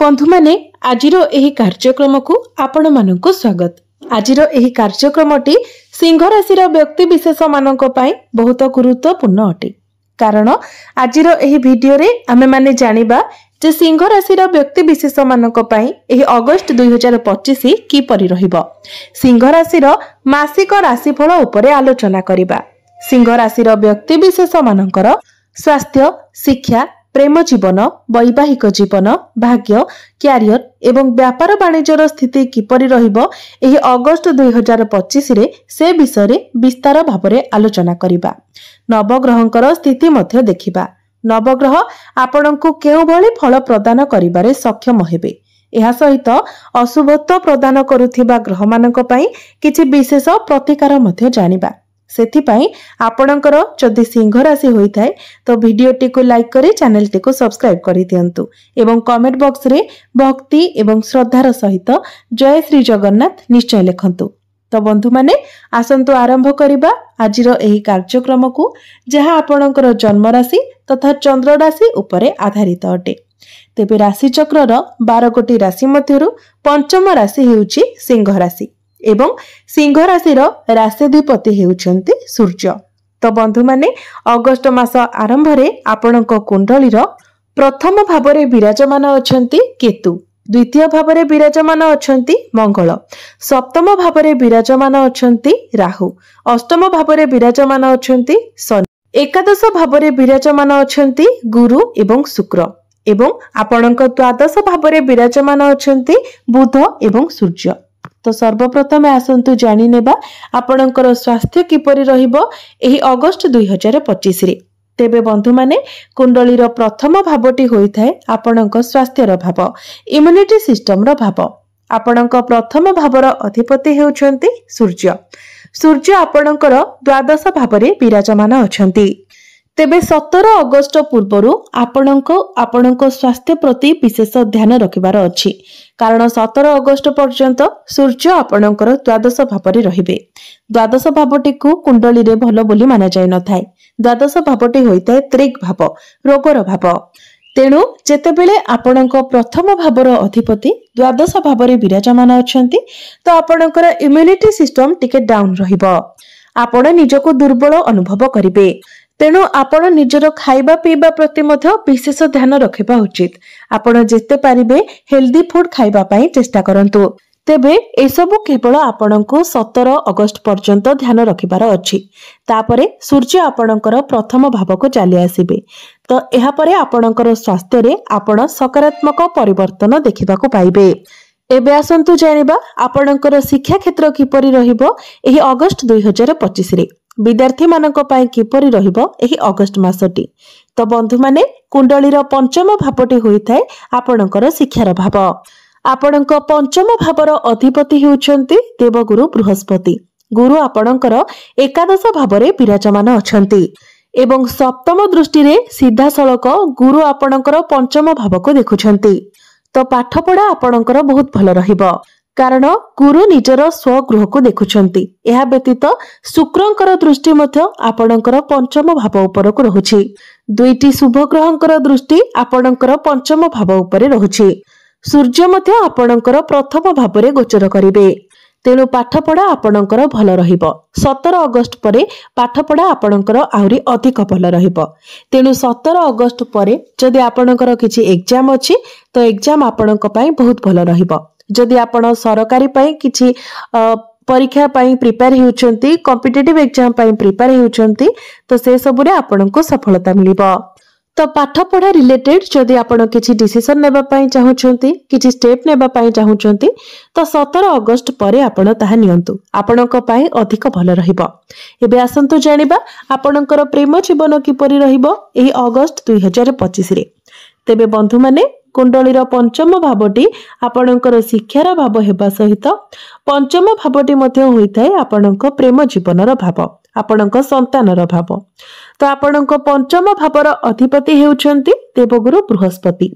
बंधु माने आजिर एही कार्यक्रम को आपण मानकु स्वागत। आजिर एही कार्यक्रमटी सिंह राशि व्यक्ति विशेष मानक पई बहुत गुरुत्वपूर्ण अटे। कारण आजिर एही वीडियो रे आमे माने जानिबा जे सिंह राशि व्यक्ति विशेष मानक पई एही अगस्त 2025 की परि रहिबो। सिंह राशि मासिक राशिफल उपरे आलोचना करिबा। सिंह राशि व्यक्ति विशेष मानकर स्वास्थ्य, शिक्षा, प्रेम जीवन, वैवाहिक जीवन, भाग्य, क्यारियर एवं व्यापार वाणिज्यर स्थिति किपरि रहिबो एही अगस्त 2025 रे से विषय रे विस्तार भाबरे आलोचना करिबा। नवग्रहंकर स्थिति मध्य देखिबा। नवग्रह आपणंकु केउ भली फल प्रदान करिबारे सक्षम हेबे। एहा सहित अशुभत्व प्रदान करुथिबा ग्रह मानक पई किछि विशेष प्रतिकार मध्य जानिबा। सेथिपाई आपणकर जदि सिंह राशि होइथाय तो वीडियोटी को लाइक करी चैनल टी को सब्सक्राइब करि दियंतु एवं कमेंट बॉक्स रे भक्ति एवं श्रद्धार सहित जय श्री जगन्नाथ निश्चय लिखंतु। तो बंधु माने आसंतु आरंभ करिबा आजिर एही कार्यक्रम को, जहा आपणकर जन्म राशि तथा चंद्र राशि उपरे आधारित अटे। तेबे राशि चक्रर 12 गोटी राशि मध्यरु पंचम राशि हेउची सिंह राशि एवं सिंह राशि राष्ट्राधिपति हेउचंती सूर्य। तो बंधु माने अगस्त मास आरंभ रे आपणक कुंडलीर प्रथम भावरे विराजमान अछंती केतु, द्वितीय भावरे विराजमान अछंती मंगल, सप्तम भावरे विराजमान अछंती राहु, अष्टम भावरे विराजमान अछंती शनि, एकादश भावरे विराजमान अछंती गुरु एवं शुक्र एवं आपणक द्वादश भावरे विराजमान अछंती बुध एवं सूर्य। तो सर्वप्रथम आसंतु जानि नेबा आपणकर स्वास्थ्य किपरि रहिबो एही अगस्त 2025 रे। तेबे बंधु माने कुंडलीर प्रथम भावटी होइथाय आपणक स्वास्थ्यर भाव, इम्युनिटी सिस्टम रो भाव। आपणक प्रथम भावर अधिपति हेउछंती सूर्य। सूर्य आपणकर द्वादश भावरे विराजमान अछंती। तेबे 17 अगस्त पूर्वरु आपणक स्वास्थ्य प्रति विशेष ध्यान रखिबार अछि। कारण 17 अगस्त पर्यंत सूर्य आपणकर द्वादश भावरे रहिबे। द्वादश भावटी को कुंडली रे भलो बोली माना जाय नथाय। द्वादश भावटी होइताय त्रिक भाव, रोगर भाव। तेणु जेतेबेले आपणक प्रथम भावर अधिपति द्वादश भावरे विराजमान अछंती तो आपणकर इम्युनिटी सिस्टम टिके डाउन रहिबो। आपण निजको दुर्बल अनुभव करिवे। तेणु आपण निजर खाइबा पीबा प्रति मध्य विशेष ध्यान रखिबा उचित। आपण जेते पारिबे हेल्दी फूड खाइबा पई चेष्टा करंतु। तेबे एसबु केवल आपणको 17 अगस्त पर्यंत ध्यान रखिबार अछि। तापरे सूर्य आपणकर प्रथम भाव को चली आसीबे। तो एहा परे आपणकर स्वास्थ्य रे आपण सकारात्मक परिवर्तन देखिबाको पाइबे। एबे आसंतु जानिबा आपणकर शिक्षा क्षेत्र किपरि रहिबो एही अगस्त 2025 रे। विद्यार्थी मानक पाई किपरि रहिबो एही अगस्त मासटी। तो बंधु माने कुंडलीर पंचम भावटी होइथाय आपणकर शिक्षार भाव। आपणक पंचम भावर अधिपति हेउचंती देवगुरु बृहस्पति। गुरु आपणकर एकादश भावरे विराजमान अछंती एवं सप्तम दृष्टि रे सीधा सळक गुरु आपणकर पंचम भाव को देखुछंती। तो पाठ पढ़ा आपणकर बहुत भल रहिबो। कारण गुरु निजर स्वगृह को देखुछंती। एहा व्यतीत शुक्रंकर दृष्टि मध्य आपणकर पंचम भाव उपर को रहुछि। दुईटी शुभ ग्रहंकर दृष्टि आपणकर पंचम भाव उपरे रहुछि। सूर्य मध्य आपणकर प्रथम भावरे गोचर करिवे। तेणु पाठ पढ़ा आपणकर भल रहिबो। 17 अगस्त परे पाठ पढ़ा आपणकर आहुरी अधिक भल रहिबो। तेणु 17 अगस्त परे जदि आपणकर किछि एग्जाम अछि तो एग्जाम आपणक पई बहुत भल रहिबो। जदि आपण सरकारी पई किछि परीक्षा पई प्रिपेयर हेउचंती, कॉम्पिटिटिव एग्जाम पई प्रिपेयर हेउचंती तो से सब रे आपणको सफलता मिलिबो। तो पाठ पढ़ा रिलेटेड जदि आपण किछि डिसीजन नेबा पई चाहुचंती, किछि स्टेप नेबा पई चाहुचंती तो 17 अगस्त परे आपण ताहा नियंतु। आपणक पई अधिक भल रहिबो। एबे आसंतु जानिबा आपणकर प्रेम जीवन किपरि रहिबो एही अगस्त 2025 रे। तेबे बंधु माने कुंडलीर पंचम भावटी आपणकर शिक्षार भाव हेबा सहित पंचम भावटी मध्य होइथाय आपणक प्रेम जीवनर भाव, आपणक संतानर भाव। तो आपणक पंचम भावर अधिपति हेउचंती देवगुरु बृहस्पति।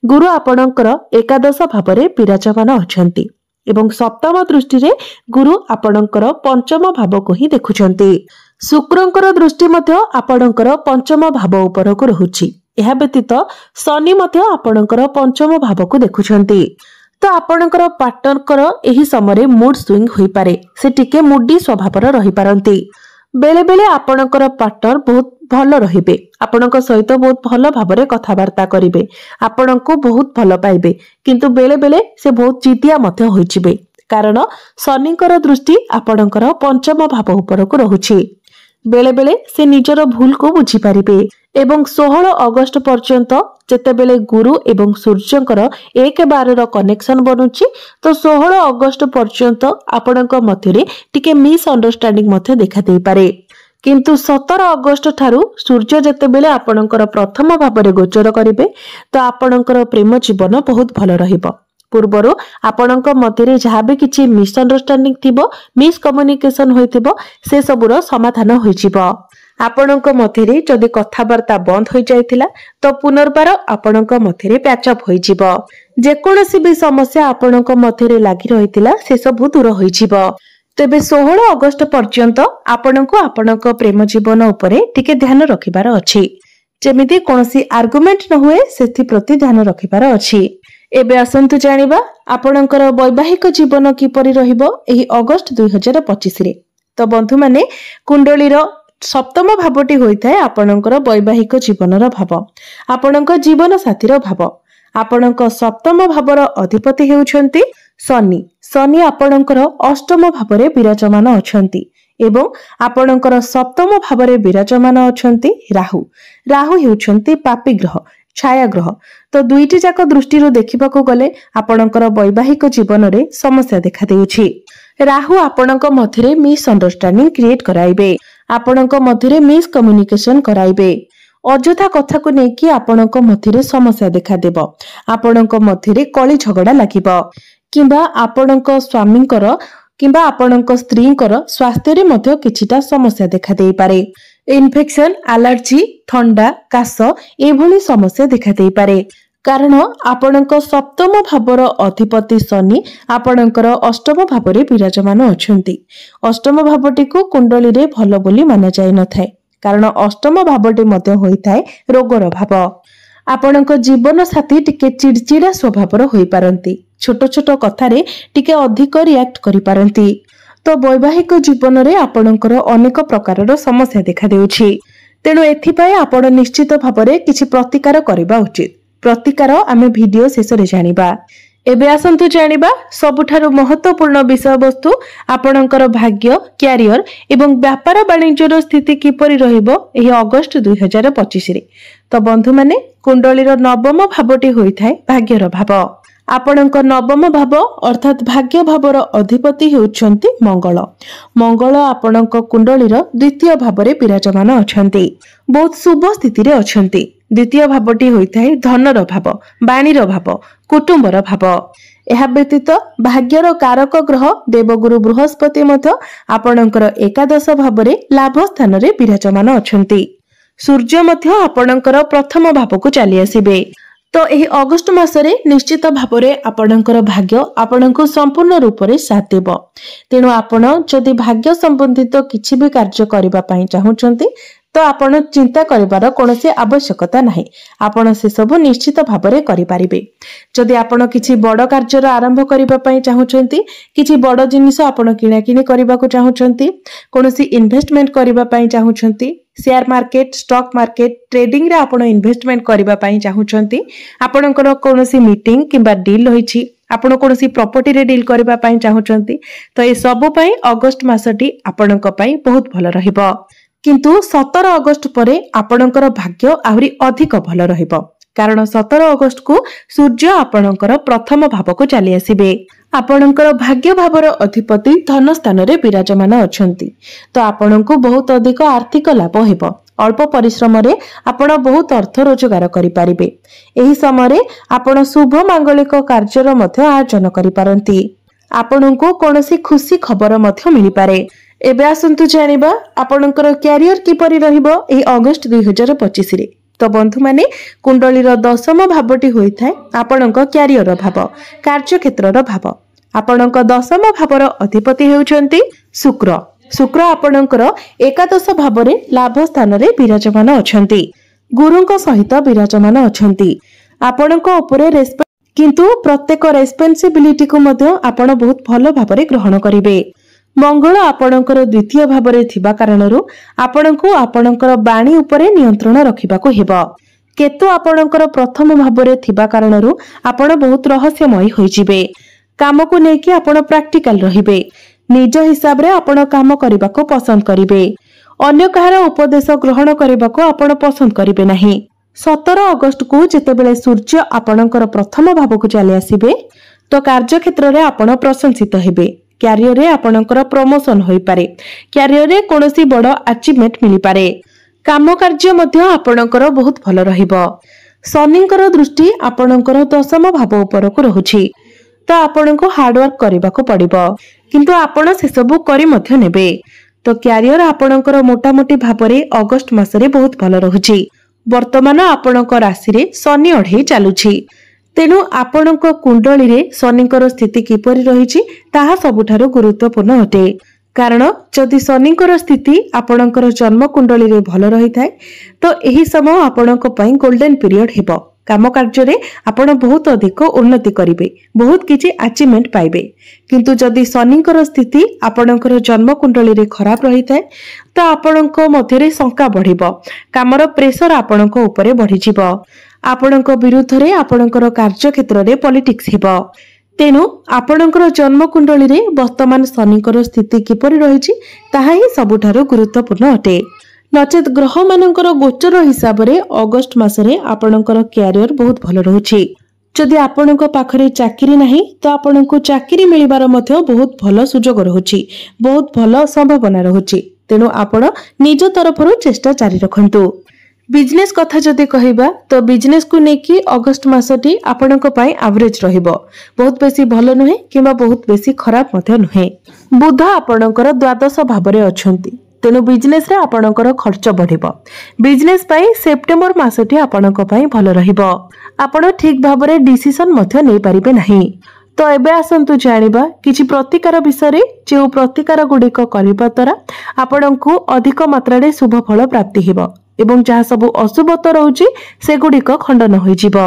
गुरु आपणकर एकादश भावरे विराजमान अछंती एवं सप्तम दृष्टि रे गुरु आपणकर पंचम भाव को ही देखुछंती। शुक्रंकर दृष्टि मध्य आपणकर पंचम भाव उपर को रहुछि। ଏହା ବ୍ୟତୀତ ଶନି ମଧ୍ୟ आपणकर पंचम भाव को देखुछंती। तो आपणकर पार्टनरकर एही समय मूड स्विंग होई पारे, से टिके मूडी स्वभावर रही पारंती। बेले बेले आपणकर पार्टनर बहुत भल रहिबे, आपणक सहित बहुत भल भाबरे कथावार्ता करिवे, आपणको बहुत भल पाइबे, किंतु बेले बेले से बहुत चितिया मध्य होइचिबे, कारण शनिकर दृष्टि आपणकर पंचम भाव उपरको रहुछि। बेले बेले से निजर भूल को बुझी पारिबे एवं 16 अगस्त पर्यंत जेतेबेले गुरु एवं सूर्यंकर 1-12 कनेक्शन बनुछि, तो 16 अगस्त पर्यंत आपणक मध्यरे टिके मिस अंडरस्टैंडिंग मध्य देखा देई पारे। किंतु 17 अगस्त ठारू सूर्य जेतेबेले आपणकर प्रथम भावरे गोचर करिवे, तो आपणकर प्रेम जीवन बहुत भल रहिबो। पूर्वरु आपणक मध्यरे जहाँ भी किछि मिसअंडरस्टैंडिंग थिबो, मिस कम्युनिकेशन होइथिबो, से सबुर समाधान होइजिबो। आपणक मध्यरे जदि कथावार्ता बंद होई जायतिला, तो पुनर्बार आपणक मध्यरे पैचअप होइजिबो। जे कोनोसी भी समस्या आपणक मध्यरे लागि रहितिला, से सब दूर होइजिबो। तेबे 16 अगस्त पर्यंत आपणको आपणक प्रेम जीवन उपरे टिके ध्यान रखिबार अछि, जेमिति कोनोसी आर्गुमेंट न हुए सेथि प्रति ध्यान रखिबार अछि। एबे आसंतु जानिबा आपणकर वैवाहिक जीवन किपरि रहिबो एही अगस्त 2025 रे। तो बंधु माने कुंडलीर सप्तम भावटी होइथाय आपणकर वैवाहिक जीवनर भाव, आपणक जीवन साथीर भाव। आपणक सप्तम भावर अधिपति हेउछंती शनि। शनि आपणकर अष्टम भावरे विराजमान अछंती एवं आपणकर सप्तम भावरे विराजमान अछंती राहु। राहु हेउछंती पापी ग्रह, छाया ग्रह। तो दुईटी जाक दृष्टि देखिबाकू गले आपणकर वैवाहिक जीवन रे समस्या देखा देउछि। राहु आपणक मध्यरे मिस अंडरस्टैंडिंग क्रिएट कराइबे, आपणक मध्यरे मिस कम्युनिकेशन कराइबे, अजथा कथा को नेकी आपणक मध्यरे समस्या देखा देबो, आपणक मध्यरे कली झगड़ा लागिबो, किंबा आपणक स्वामींकर किंबा आपणक स्त्रींकर स्वास्थ्य रे मध्य किछिटा समस्या देखा देई पारे। इन्फेक्शन, एलर्जी, ठंडा, काश एभली समस्या देखा देई पारे, कारण आपणक सप्तम भावर अधिपति शनि आपणकर अष्टम भावरे विराजमान अछंती। अष्टम भावटी को कुंडली रे भलो बोली माना जाय नथाय, कारण अष्टम भावटी मध्य होइथाय रोगर भाव। आपणक जीवन साथी टिके चिड़चिड़ा स्वभावर होई पारंती, छोट छोट कथारे टिके अधिक रिएक्ट करि पारंती। तो वैवाहिक जीवन रे आपणकर अनेक प्रकारर समस्या देखा देउछि, तेणु एथिपाई आपण निश्चित भावरे किछि प्रतिकार करिबा उचित। प्रतिकार आमे वीडियो शेष रे जानिबा। एबे आसंतु जानिबा सबुठारु महत्वपूर्ण विषय वस्तु आपणकर भाग्य, क्यारियर एवं व्यापार वाणिज्यर स्थिति किपरि रहिबो एही अगस्त 2025 रे। तो बंधु माने कुंडलीर नवम भावटी होइथाय भाग्यर भाव। आपणक नवम भाव अर्थात भाग्य भावर अधिपति हेउछंती मंगल। मंगल आपणक कुंडलीर द्वितीय भावरे विराजमान अछंती, बहुत शुभ स्थिति रे अछंती। द्वितीय भावटी होइथाय धनर भाव, वाणीर भाव, कुटुंबर भाव। एहा व्यतीत भाग्यर कारक ग्रह देवगुरु बृहस्पति मध्य आपणकर एकादश भावरे लाभ स्थान रे विराजमान अछंती। सूर्य मध्य आपणकर प्रथम भाव को चली आसीबे। तो एही अगस्त मासरे निश्चित भावरे आपणकर भाग्य आपणको संपूर्ण रूप रे साथ देबो। तेणु आपण जदि भाग्य संबंधित किछि भी कार्य करिबा पई चाहुचंती, तो आपण चिंता करिबार कोनोसी आवश्यकता नाही, आपण से सब निश्चित भावरे करि पारिबे। जदि आपण किछि बड़ कार्यर आरंभ करिबा पई चाहुचंती, किछि बड़ जिनिस आपण किना किनी करिबा को चाहुचंती, कोनोसी इन्वेस्टमेंट करिबा पई चाहुचंती, share market, stock market, trading रे आपण इन्वेस्टमेंट करिबा पई चाहुचंती, आपणकर कोनोसी मीटिंग किबा डील होईछि, आपण कोनोसी प्रॉपर्टी रे डील करिबा पई चाहुचंती, तो ए सब पई अगस्त मासटी आपणक पई बहुत भल रहिबो। किंतु 17 अगस्त परे आपणकर भाग्य आहुरी अधिक भल रहिबो, कारण 17 अगस्त को सूर्य आपणकर प्रथम भाव को चली आसीबे। आपणकर भाग्य भावर अधिपति धन स्थान रे विराजमान अछंती, तो आपणको बहुत अधिक आर्थिक लाभ हेबो। अल्प परिश्रम रे आपण बहुत अर्थ रोजगार करि पारिबे। एही समय रे आपण शुभ मांगलिक कार्यर मध्य आयोजन करि पारंती। आपणको कोनोसी खुशी खबर मध्य मिलि पारे। एबे आसंतु जानिबा आपणकर क्यारियर किपरि रहिबो एही अगस्त 2025 रे। तो बंधु माने कुंडलीर दशम भावटी होइथाय आपणक क्यारियर भाव, कार्य क्षेत्रर भाव। आपणक दशम भावर अधिपति हेउचंती शुक्र। शुक्र आपणकर एकादश भावरे लाभ स्थान रे विराजमान अछंती। गुरुଙ୍କ सहित विराजमान अछंती। आपणको उपरे किंतु प्रत्येक रेस्पॉन्सिबिलिटी को मध्य आपण बहुत भलो भाबरे ग्रहण करिवे। मंगल आपणकर द्वितीय भाबरे थिबा कारणरू आपणको आपणकर बाणी उपरे नियंत्रण रखिबाको हेबो। केतु आपणकर प्रथम भाबरे थिबा कारणरू आपण बहुत रहस्यमय होई जिवे। काम को नेकी आपण प्रैक्टिकल रहिबे। निज हिसाब रे आपण काम करिबाको पसंद करिवे। अन्य कहार उपदेश ग्रहण करिबाको आपण पसंद करिवे नाही। 17 अगस्त को जेतेबेले सूर्य आपणकर प्रथम भाव को चली आसीबे तो कार्य क्षेत्र रे आपण प्रशंसित हेबे। कैरियर रे आपणकर प्रमोशन होई पारे। कैरियर रे कोनोसी बड़ अचीवमेंट मिली पारे। काम कार्य मध्य आपणकर बहुत भलो रहिबो। शनिंकर दृष्टि आपणकर दशम भाव ऊपर को रहुछि तो आपणको हार्ड वर्क करबाको पड़िबो किंतु आपण से सब करी मध्य नेबे। तो कैरियर आपणकर मोटा मोटी भाबरे अगस्त मासरे बहुत भलो रहुछि। वर्तमान आपणक राशि रे शनि अढ़े चलुछि तेणु आपणक कुंडली रे शनिकर स्थिति किपरि रहिछि ताहा सबुठारु गुरुत्वपूर्ण अटे। कारण जदि शनिकर स्थिति आपणकर जन्म कुंडली रे भलो रही थाए तो एही समय आपणक पई गोल्डन पीरियड हेबो। काम कार्य रे आपण बहुत अधिक उन्नति करिवे। बहुत किछि अचीवमेंट पाइबे। किंतु जदि शनिकर स्थिति आपणकर जन्म कुंडली रे खराब रही थाए तो आपणक मध्य रे शंका बढ़िबो। कामर प्रेशर आपणक ऊपर बढ़ी जिवो। आपणक विरुद्ध रे आपणकर कार्य क्षेत्र रे पॉलिटिक्स हेबो। तेणु आपणकर जन्म कुंडली रे वर्तमान शनिकर स्थिति किपरि रहिछि ताहा ही सबुठारु गुरुत्वपूर्ण अटे। नचेत ग्रह मानकर गोचर हिसाब रे अगस्त मासरे आपणकर कैरियर बहुत भलो रहुछि। जदि आपणक पाखरे चाकरी नाही तो आपणको चाकरी मिलिबार मध्य बहुत भलो सुजोग रहुछि। बहुत भलो संभावना रहुछि। तेणु आपण निज तरफरु चेष्टा जारी रखंतु। बिजनेस कथा जदि कहिबा तो बिजनेस को नेकी अगस्त मासटी आपणक पई एवरेज रहिबो। बहुत बेसी भलो नुहे किबा बहुत बेसी खराब मध्य नुहे। बुध आपणकर द्वादश भाबरे अछंती तेणु बिजनेस रे आपणकर खर्च बढ़िबो। बिजनेस पई सेप्टेम्बर मासटी आपणक पई भलो रहिबो। आपण ठीक भाबरे डिसिजन मध्य नै परिबे नाही। तो एबे आसंतु जानिबा किछि प्रतिकार विषय रे जे प्रतिकार गुडी को करिबा तरा आपणको अधिक मात्रा रे शुभ फल प्राप्ति हेबो एवं जहा सब अशुभत रहउची से गुडी को खंडन होई जिवो।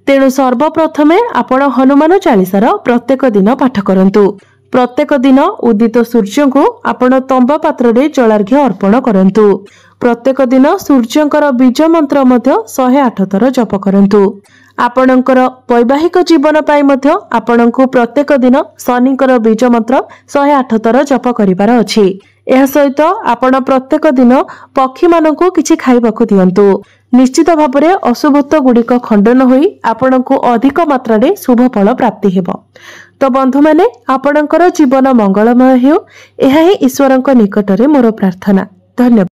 तेणु सर्वप्रथमे आपण हनुमान चालीसार प्रत्येक दिन पाठ करंतु। प्रत्येक दिन उदित सूर्य को आपण तंबा पात्र रे जलार्घ्य अर्पण करंतु। प्रत्येक दिन सूर्यंकर बीज मंत्र मध्य 108 थर जप करंतु। आपणकर वैवाहिक जीवन पाई मध्य आपणको प्रत्येक दिन शनिकर बीज मंत्र 108 थर जप करिवार अछि। एहा सहित आपण प्रत्येक दिन पक्षी मानकु किछि खाइबाकू दियंतु। निश्चित भाबरे अशुभत्व गुडिक खंडन होई आपणको अधिक मात्रा रे शुभ फल प्राप्ति हेबो। तो बंधु माने आपणकर जीवन मंगलमय हेउ एहा ही ईश्वरक निकटरे मोर प्रार्थना। धन्यवाद।